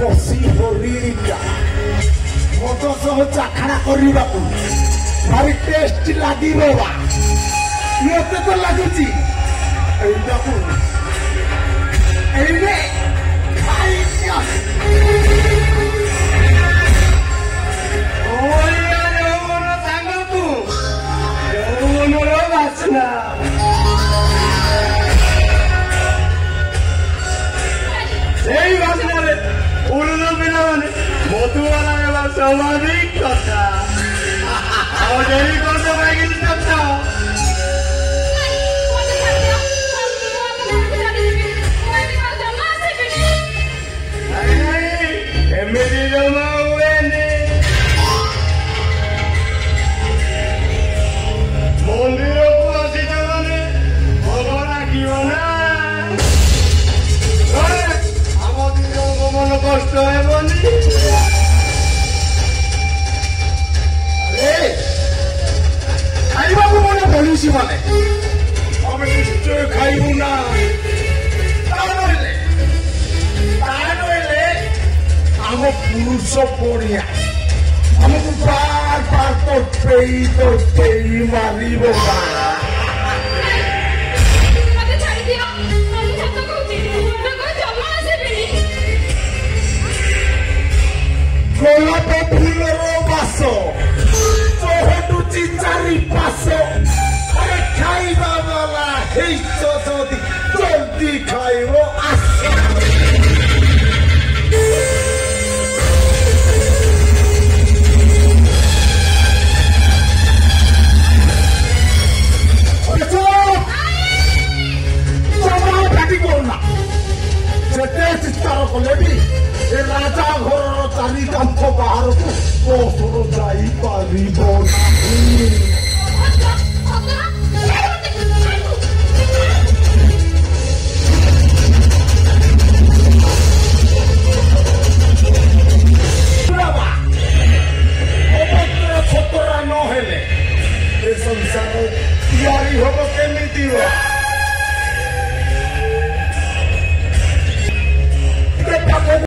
କଷି ହରିକା ମଦ ସହ ଚାଖଣା କରିବାକୁ ଭାରି ଟେଷ୍ଟି ଲାଗିବ ବା ମତେ ତ ଲାଗୁଛି ଏଇଟାକୁ ଏଇନେ ବାସ୍ନା এই বাসনারে উড়ুলো পিলাମାନେ মধুবালা ହେବା ସ୍ୱାଭାବିକ କଥା ଆଉ ଡେରି କରିଦ ପାଇକିରି ଚକ୍ଷ ଏମିତି ଜମା ହୁଏନି ମନ୍ଦିରକୁ ଆସିଛ ମାନେ ଭଲ ଲାଗିବ ନା মন কষ্ট হেবনি খাইবাকু মনে বলিছি মানে আমি নিশ্চয় খাইবু না তা নইলে আম পুরুষ পড়িয়া আমাকে বার বার তোটেই মারিব না গোলাপ ফুলের বাস চৌহটুচি চারিপাশ খাইবা বালা হেইছ যদি জলদি খাইব আস যেতে চিৎকার কলে বি এ রাজা ঘরর চারি কান্থ বাহারକୁ ପଥର ଯାଇପାରିବ ଛତରା ନହେଲେ ଏ ସଂସାର ତିଆରି ହବ କେମିତି